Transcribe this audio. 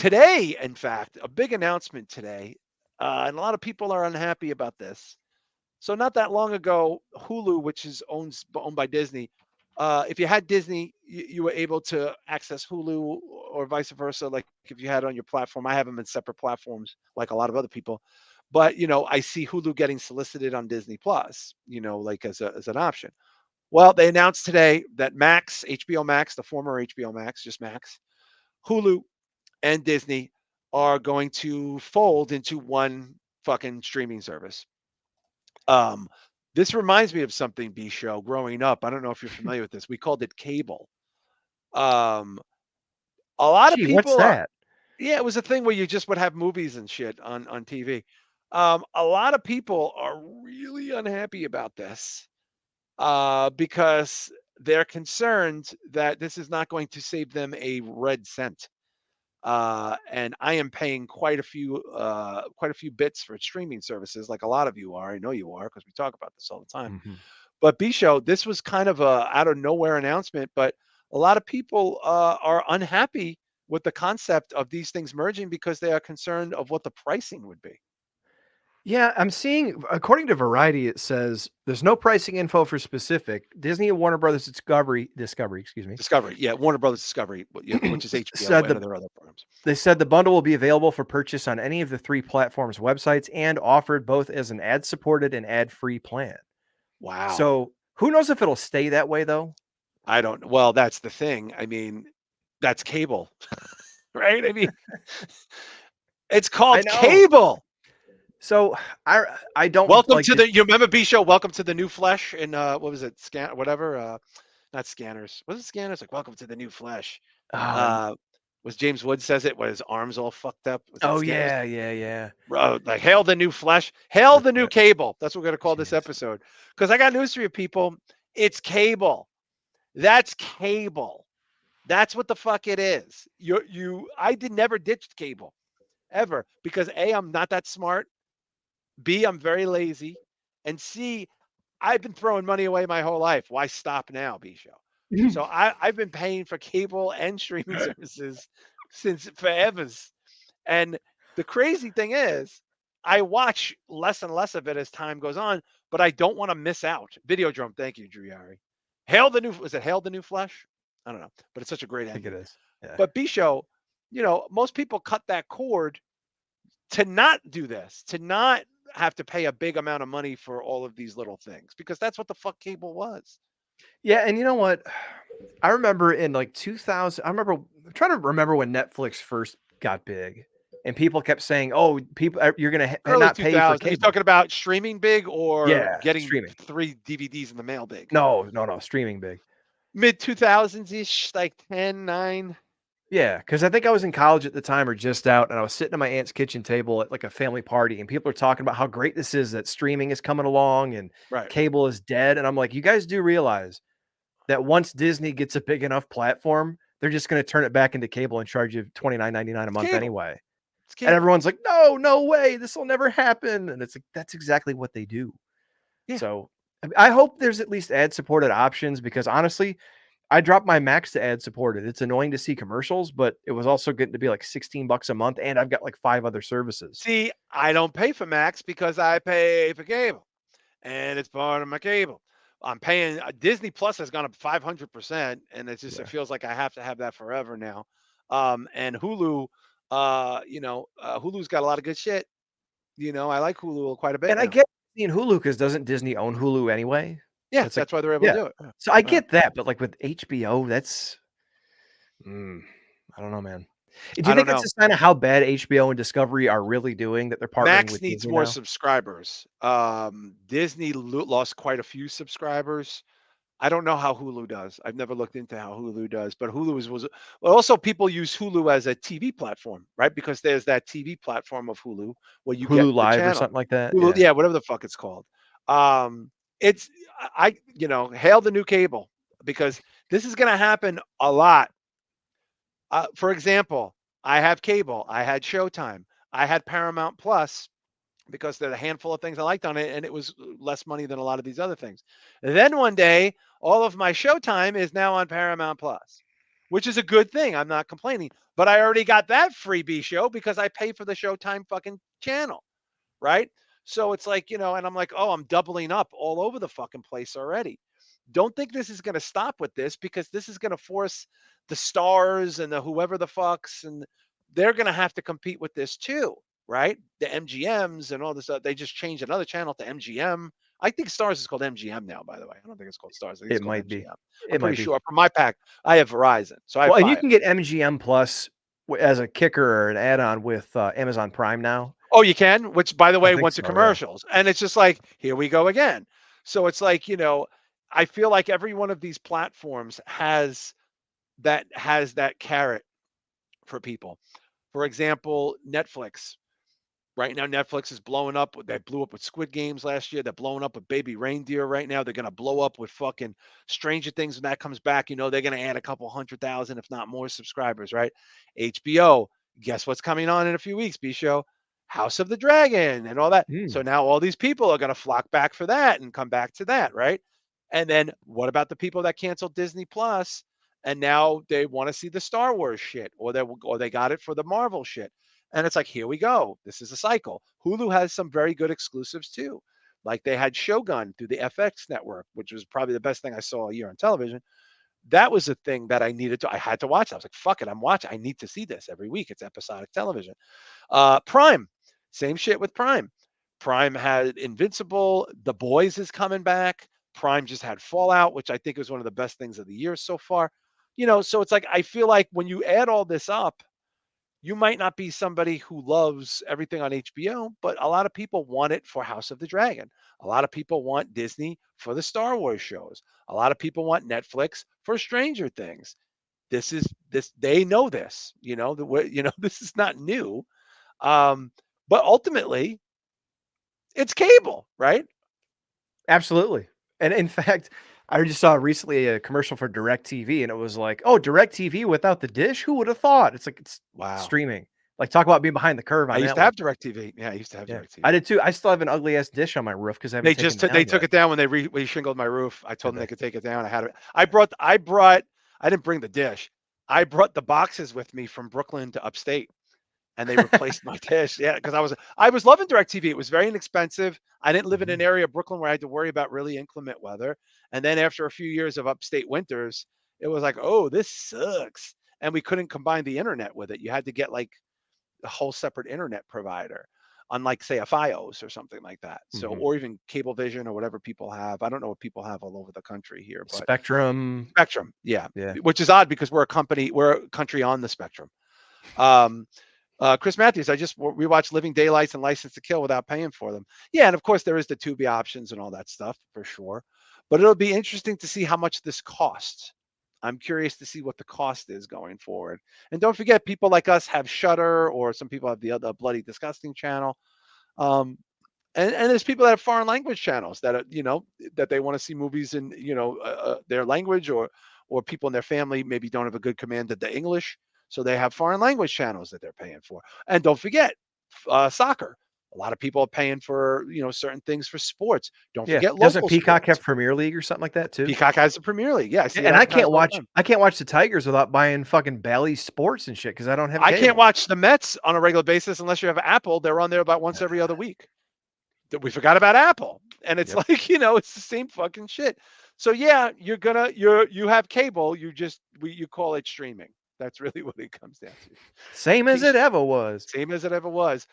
Today, in fact, a big announcement today, and a lot of people are unhappy about this. So not that long ago, Hulu, which is owned by Disney, if you had Disney, you were able to access Hulu or vice versa. Like if you had it on your platform, I have them in separate platforms, like a lot of other people. But I see Hulu getting solicited on Disney Plus, like as an option. Well, they announced today that Max, HBO Max, the former HBO Max, just Max, Hulu, and Disney are going to fold into one fucking streaming service. Um, this reminds me of something, B show, growing up. I don't know if you're familiar with this. We called it cable. Um, a lot of Gee, what's people are, that? yeah, it was a thing where you just would have movies and shit on TV. A lot of people are really unhappy about this because they're concerned that this is not going to save them a red cent. And I am paying quite a few bits for streaming services, like a lot of you are. I know you are because we talk about this all the time. Mhm. But B show, this was kind of a out of nowhere announcement, but a lot of people are unhappy with the concept of these things merging because they are concerned of what the pricing would be. Yeah, I'm seeing according to Variety, it says there's no pricing info for specific. Disney and Warner Brothers Discovery, excuse me, Discovery, yeah, Warner Brothers Discovery, yeah, which is HBO said and their other programs. they said the bundle will be available for purchase on any of the three platforms' websites and offered both as an ad-supported and ad-free plan. Wow, So who knows if it'll stay that way though? I don't. Well, that's the thing. I mean, that's cable, right? I mean, it's I called know. cable. So I don't Welcome like to you remember B show? Welcome to the new flesh in what was it? Whatever. Not scanners. Was it scanners? Like welcome to the new flesh. oh, Uh, was James Woods says it? Was his arms all fucked up? Was it oh scanners? yeah, yeah, yeah. Bro, like hail the new flesh, hail the new That- cable. That's what we're gonna call this Jeez. episode. Because I got news for you, people. It's cable. That's cable. That's what the fuck it is. I did never ditched cable ever because A, I'm not that smart. B, I'm very lazy. And C, I've been throwing money away my whole life. Why stop now, B show? So I've been paying for cable and streaming services since forever. And the crazy thing is, I watch less and less of it as time goes on, but I don't want to miss out. Videodrome, thank you, Driari. Hail the new was it Hail the New Flesh? I don't know, but it's such a great I think it ending. is. Yeah. But B show, most people cut that cord to not do this, to not have to pay a big amount of money for all of these little things because that's what the fuck cable was. Yeah, and you know what? I remember in like 2000, I'm trying to remember when Netflix first got big and people kept saying, "Oh, people you're going to Early not pay for 2000s. Are you cable." talking about streaming big or Yeah, getting streaming. 3 DVDs in the mail big? No, no, no, streaming big. Mid 2000s ish, like 10, 9. Yeah, because I think I was in college at the time or just out, and I was sitting at my aunt's kitchen table at like a family party, and people are talking about how great this is that streaming is coming along and Right. cable is dead. And I'm like, you guys do realize that once Disney gets a big enough platform, they're just going to turn it back into cable and charge you $29.99 a It's month cable. anyway. It's And cable. everyone's like, no, no way, this will never happen. And it's like, that's exactly what they do. Yeah. So I hope there's at least ad supported options because honestly, I dropped my Max to ad supported. It's annoying to see commercials, but it was also getting to be like 16 bucks a month. And I've got like five other services. See, I don't pay for Max because I pay for cable, and it's part of my cable. I'm paying Disney Plus has gone up 500%, and it Yeah. feels like I have to have that forever now. And Hulu, Hulu's got a lot of good shit. I like Hulu quite a bit And I now. get seeing Hulu because doesn't Disney own Hulu anyway? Yeah, It's like, that's why they're able to yeah. do it. Yeah. So I Yeah. get that, but like with HBO, that's mm, I don't know, man. Do I you don't think it's know. a sign of how bad HBO and Discovery are really doing that they're partnering Max with needs Disney more now? subscribers. Disney lost quite a few subscribers. I don't know how Hulu does. I've never looked into how Hulu does, but Hulu was well, also people use Hulu as a TV platform, right? Because there's that TV platform of Hulu where you get Hulu the Live or channel. something like that? Hulu, Yeah. yeah, whatever the fuck it's called. It's hail the new cable because this is going to happen a lot. For example, I have cable. I had Showtime. I had Paramount Plus because there's a handful of things I liked on it, and it was less money than a lot of these other things. And then one day, all of my Showtime is now on Paramount Plus, which is a good thing. I'm not complaining. but I already got that freebie show because I pay for the Showtime fucking channel, right? So it's like, and I'm like, oh, I'm doubling up all over the fucking place already. Don't think this is going to stop with this, because this is going to force the stars and the whoever the fucks, and they're going to have to compete with this too, right? The MGMs and all this. They just changed another channel to MGM. I think Stars is called MGM now, by the way. I don't think it's called Stars. I think it's It called might be. MGM. I'm It might pretty be. sure. For my pack, I have Verizon, so I have Well, and you five. can get MGM Plus as a kicker or an add-on with Amazon Prime now. Oh, you can? Which, by the I way, think went to so, yeah. commercials. And it's just like, here we go again. So it's like, I feel like every one of these platforms has that carrot for people. For example, Netflix. Right now, Netflix is blowing up. They blew up with Squid Games last year. They're blowing up with Baby Reindeer right now. They're going to blow up with fucking Stranger Things when that comes back. They're going to add a couple 100,000, if not more, subscribers, right? HBO, guess what's coming on in a few weeks, B Show? House of the Dragon and all that. So Mm. now all these people are going to flock back for that and come back to that, right? And then what about the people that canceled Disney Plus and now they want to see the Star Wars shit, or they got it for the Marvel shit? And it's like, here we go. This is a cycle. Hulu has some very good exclusives too. Like they had Shogun through the FX network, which was probably the best thing I saw a year on television. That was a thing that I had to watch. I was like, fuck it, I'm watching. I need to see this every week. It's episodic television. Prime, same shit with Prime. Prime had Invincible. The Boys is coming back. Prime just had Fallout, which I think was one of the best things of the year so far. So it's like, I feel like when you add all this up, you might not be somebody who loves everything on HBO, but a lot of people want it for House of the Dragon. A lot of people want Disney for the Star Wars shows. A lot of people want Netflix for Stranger Things. This they know this, this is not new. But ultimately, it's cable, right? Absolutely. And in fact, I just saw recently a commercial for DirecTV, and it was like, "Oh, DirecTV without the dish? Who would have thought?" It's like it's Wow. streaming. Like, talk about being behind the curve I on used that to one. have DirecTV. Yeah, I used to have Yeah, I DirecTV. did too. I still have an ugly ass dish on my roof because I haven't They taken just it they down took yet. it down when they reshingled my roof. I told Did them they they? could take it down. I had it. I didn't bring the dish. I brought the boxes with me from Brooklyn to upstate, and they replaced my dish. Yeah, because I was loving DirecTV. It was very inexpensive. I didn't live in an Mhm. area of Brooklyn where I had to worry about really inclement weather. And then after a few years of upstate winters, it was like, oh, this sucks. And we couldn't combine the internet with it. You had to get like a whole separate internet provider, unlike say a FiOS or something like that. So, Mhm. or even Cablevision or whatever people have. I don't know what people have all over the country here, but Spectrum. Spectrum, yeah, Yeah. which is odd because we're a country on the spectrum. Um, Chris Matthews, we watched Living Daylights and License to Kill without paying for them. Yeah, and of course there is the Tubi options and all that stuff for sure. But it'll be interesting to see how much this costs. I'm curious to see what the cost is going forward. And don't forget, people like us have Shutter, or some people have the other Bloody Disgusting channel. Um, and there's people that have foreign language channels that are, that they want to see movies in, their language, or people in their family maybe don't have a good command of the English, so they have foreign language channels that they're paying for. And don't forget, soccer. A lot of people are paying for, certain things for sports. Don't Yeah. forget Doesn't local Peacock sports. have Premier League or something like that too? Peacock has the Premier League. Yeah, I see Yeah, it and I advertised can't all the watch time. I can't watch the Tigers without buying fucking Bally Sports and shit because I don't have I can't cable. watch the Mets on a regular basis unless you have Apple. They're on there about once every other week. That we forgot about Apple. And it's Yep. like, it's the same fucking shit. So yeah, you have cable, you call it streaming. That's really what it comes down to. Same as it Peace. ever was. Same as it ever was.